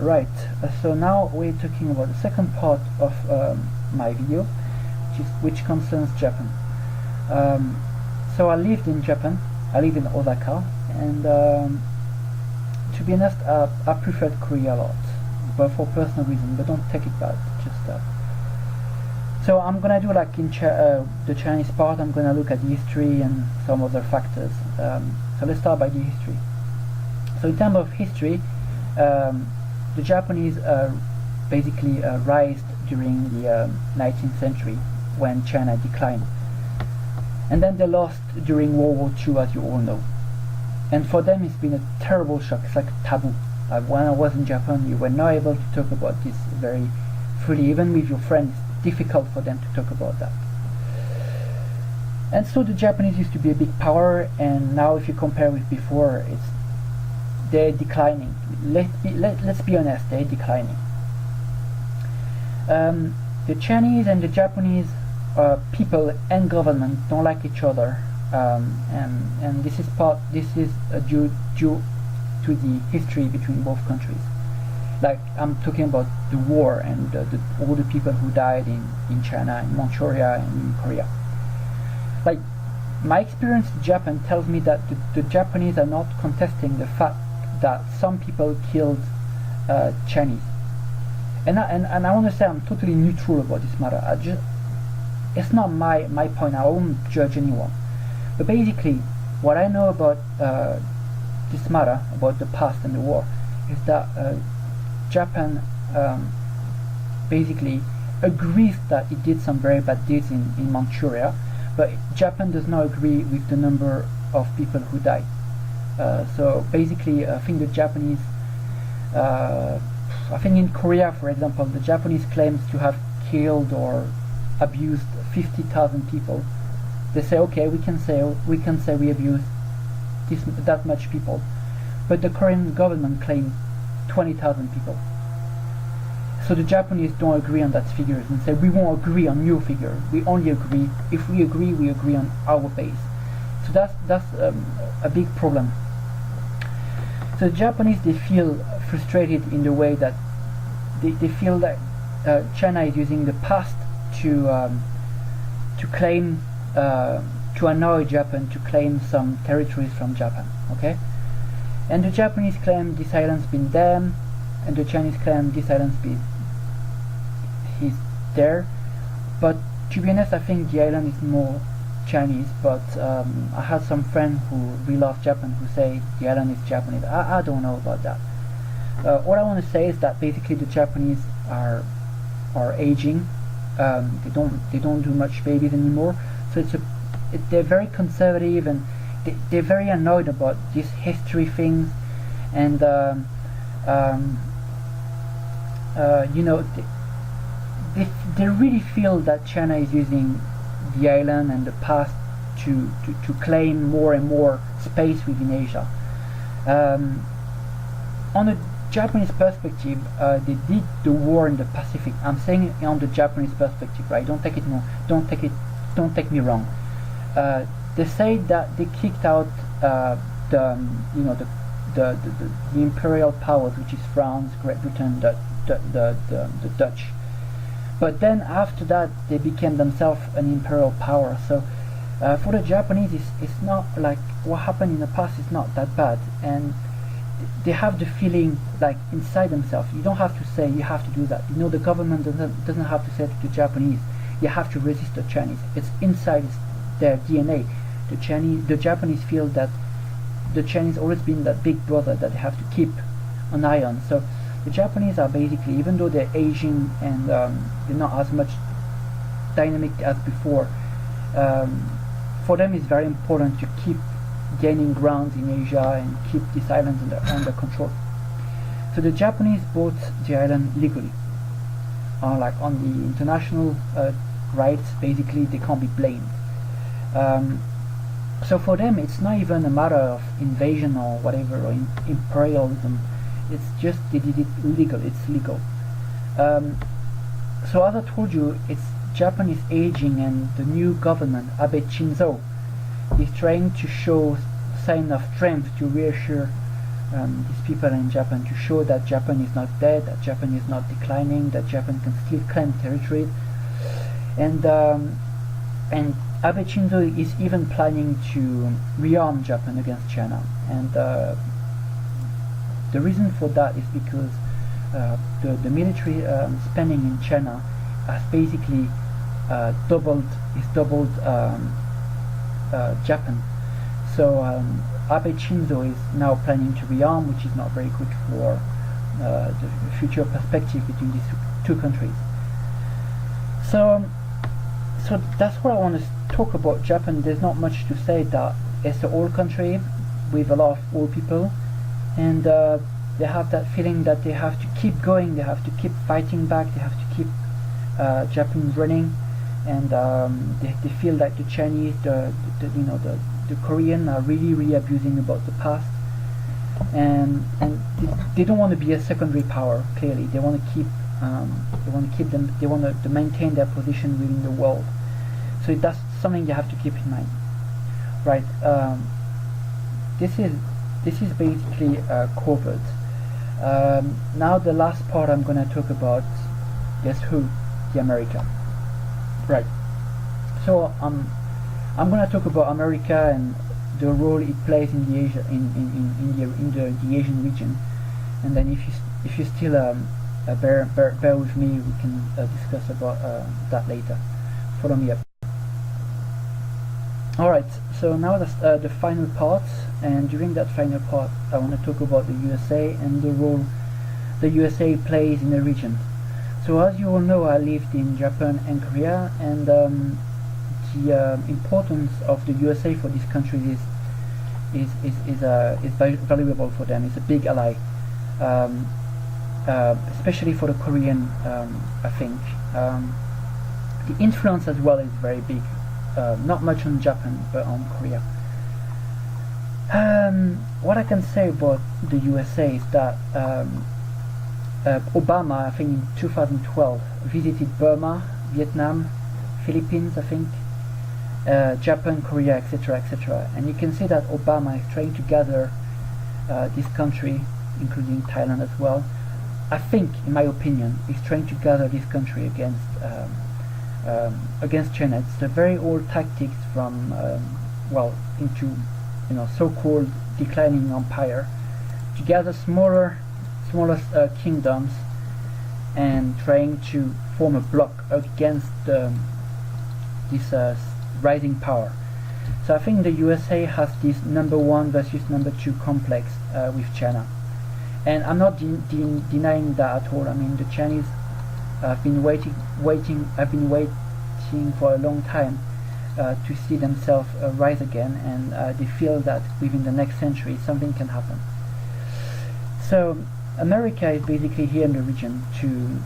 Right, so now we're talking about the second part of my video, which concerns Japan. So I lived in Japan. I live in Osaka, and to be honest, I preferred Korea a lot, but for personal reasons. But don't take it bad. Just so I'm gonna do like in the Chinese part. I'm gonna look at the history and some other factors. So let's start by the history. So in terms of history, the Japanese basically rised during the 19th century when China declined, and then they lost during World War II, as you all know. And for them it's been a terrible shock. It's like a taboo. When I was in Japan, you were not able to talk about this very freely. Even with your friends, it's difficult for them to talk about that. And so the Japanese used to be a big power, and now if you compare with before, they're declining. Let's be honest, they're declining. The Chinese and the Japanese people and government don't like each other, and this is due to the history between both countries. Like, I'm talking about the war and all the people who died in China, in Manchuria, and in Korea. Like, my experience in Japan tells me that the Japanese are not contesting the fact that some people killed Chinese, and I want to say I'm totally neutral about this matter. It's not my point. I won't judge anyone, but basically what I know about this matter, about the past and the war, is that Japan basically agrees that it did some very bad deeds in Manchuria, but Japan does not agree with the number of people who died. So basically, I think the Japanese, I think in Korea, for example, the Japanese claims to have killed or abused 50,000 people. They say, okay, we can say we abused that much people, but the Korean government claims 20,000 people. So the Japanese don't agree on that figure and say, we won't agree on your figure. We only agree, if we agree on our base. So that's a big problem. So the Japanese, they feel frustrated in the way that they feel that China is using the past to claim, to annoy Japan, to claim some territories from Japan. Okay, and the Japanese claim this island's been them, and the Chinese claim this island's is there. But to be honest, I think the island is more Chinese, but I had some friends who really love Japan who say the island is Japanese. I don't know about that. What I want to say is that basically the Japanese are aging. They don't do much babies anymore. So they're very conservative, and they're very annoyed about these history things, and you know, they really feel that China is using the island and the past to claim more and more space within Asia. On the Japanese perspective, they did the war in the Pacific. I'm saying on the Japanese perspective, right? Don't take me wrong. They say that they kicked out the imperial powers, which is France, Great Britain, the Dutch. But then after that, they became themselves an imperial power. So for the Japanese, it's not like what happened in the past is not that bad, and they have the feeling like inside themselves. You don't have to say you have to do that. You know, the government doesn't have to say to the Japanese, you have to resist the Chinese. It's inside their DNA. The Japanese feel that the Chinese always been that big brother that they have to keep an eye on. So the Japanese are basically, even though they're aging and they're not as much dynamic as before, for them it's very important to keep gaining ground in Asia and keep these islands under control. So the Japanese bought the island legally, like on the international rights. Basically, they can't be blamed. So for them, it's not even a matter of invasion or whatever, or imperialism. It's just they did it legal. It's legal. So as I told you, it's Japan is aging, and the new government, Abe Shinzo, is trying to show sign of strength to reassure these people in Japan to show that Japan is not dead, that Japan is not declining, that Japan can still claim territories, and Abe Shinzo is even planning to rearm Japan against China, and the reason for that is because the military spending in China has basically doubled Japan. So Abe Shinzo is now planning to rearm, which is not very good for the future perspective between these two countries. So that's what I want to talk about Japan. There's not much to say. That it's an old country with a lot of old people, and they have that feeling that they have to keep going, they have to keep fighting back, they have to keep Japan running, and they feel like the Chinese, the Korean are really abusing about the past, and they don't want to be a secondary power. Clearly, they want to keep they want to maintain their position within the world. So that's something you have to keep in mind, right? This is basically covered. Now the last part I'm going to talk about, guess who? The America, right? So I'm going to talk about America and the role it plays in the Asia in the Asian region, and then if you still bear with me, we can discuss about that later. Follow me up. Alright, so now that's the final part, and during that final part I want to talk about the USA and the role the USA plays in the region. So as you all know, I lived in Japan and Korea, and the importance of the USA for these countries is valuable for them. It's a big ally, especially for the Korean. I think the influence as well is very big. Not much on Japan, but on Korea. What I can say about the USA is that Obama, I think in 2012, visited Burma, Vietnam, Philippines, I think, Japan, Korea, etc., and you can see that Obama is trying to gather this country, including Thailand as well. I think, in my opinion, he's trying to gather this country against China. It's a very old tactics from into so-called declining empire, to gather smaller kingdoms and trying to form a bloc against this rising power. So I think the USA has this number one versus number two complex with China, and I'm not denying that at all. I mean, the Chinese have been waiting for a long time to see themselves rise again, and they feel that within the next century something can happen. So America is basically here in the region to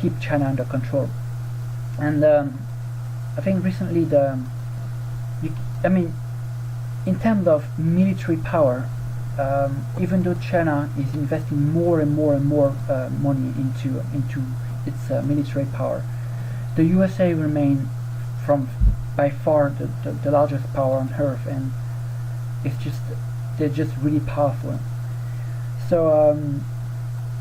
keep China under control, and I think recently in terms of military power, even though China is investing more and more money into its military power, the USA remain by far the largest power on earth, and they're just really powerful. So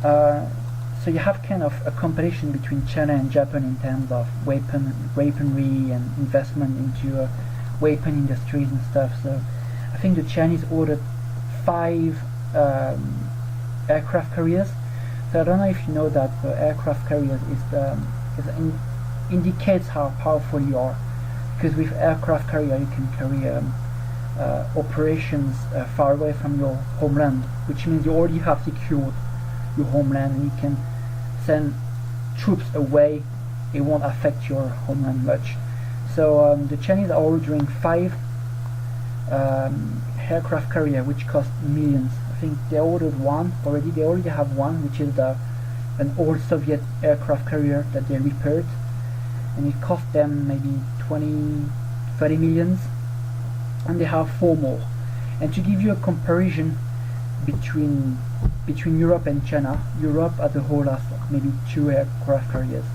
so you have kind of a competition between China and Japan in terms of weaponry and investment into weapon industries and stuff. So I think the Chinese ordered 5 aircraft carriers. So I don't know if you know that aircraft carriers indicates how powerful you are, because with aircraft carrier you can carry operations far away from your homeland, which means you already have secured your homeland and you can send troops away. It won't affect your homeland much. So the Chinese are ordering 5 aircraft carrier, which cost millions. I think they ordered one already. They already have one, which is an old Soviet aircraft carrier that they repaired, and it cost them maybe 20-30 millions, and they have 4 more. And to give you a comparison between Europe and China, Europe as a whole has maybe 2 aircraft carriers.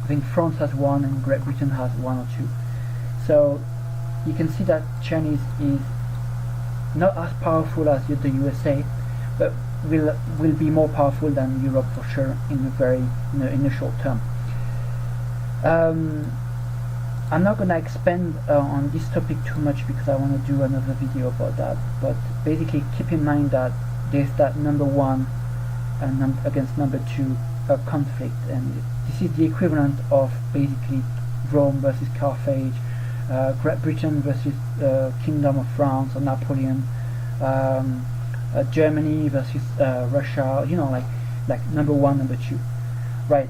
I think France has 1 and Great Britain has 1 or 2. So you can see that China is not as powerful as the USA, but will be more powerful than Europe for sure in the short term. I'm not gonna expand on this topic too much because I want to do another video about that. But basically, keep in mind that there's that number one against number two conflict, and this is the equivalent of basically Rome versus Carthage, Great Britain versus Kingdom of France or Napoleon, Germany versus Russia. You know, like number one, number two, right?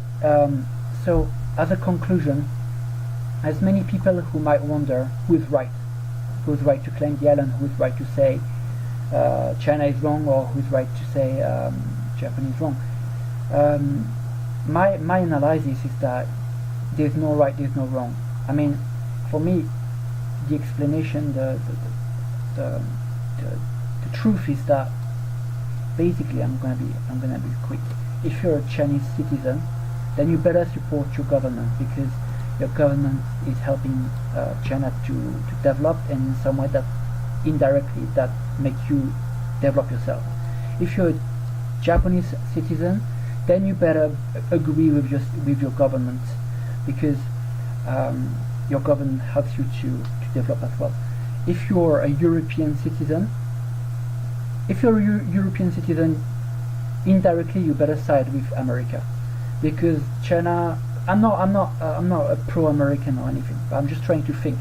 So as a conclusion, as many people who might wonder who's right to claim the island, who's right to say China is wrong, or who's right to say Japan is wrong. My analysis is that there's no right, there's no wrong. I mean, for me, the explanation, the truth is that basically, I'm gonna be quick. If you're a Chinese citizen, then you better support your government, because your government is helping China to develop, and in some way that indirectly that makes you develop yourself. If you're a Japanese citizen, then you better agree with your government, because your government helps you to develop as well. If you're a European citizen, indirectly you better side with America, because China. I'm not a pro-American or anything, but I'm just trying to think.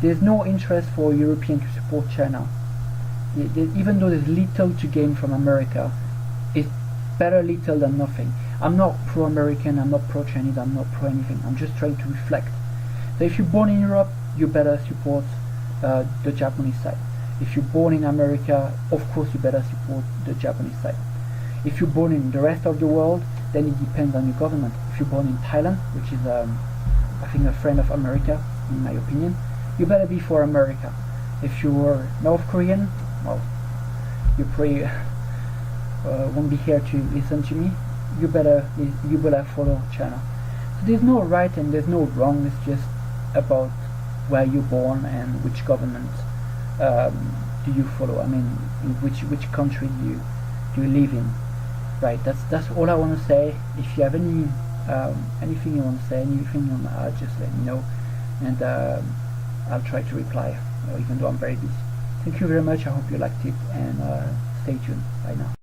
There's no interest for a European to support China. Even though there's little to gain from America, it's better little than nothing. I'm not pro-American, I'm not pro-Chinese, I'm not pro-anything. I'm just trying to reflect. So if you're born in Europe, you better support the Japanese side. If you're born in America, of course you better support the Japanese side. If you're born in the rest of the world, then it depends on your government. If you're born in Thailand, which is I think a friend of America, in my opinion, you better be for America. If you're North Korean, well, you probably won't be here to listen to me. You better follow China. So there's no right and there's no wrong. It's just about where you're born and which government do you follow. I mean, in which country do you live in. Right, that's all I want to say. If you have anything you want to say, anything you want to add, just let me know, and I'll try to reply, even though I'm very busy. Thank you very much. I hope you liked it, and stay tuned. Bye now.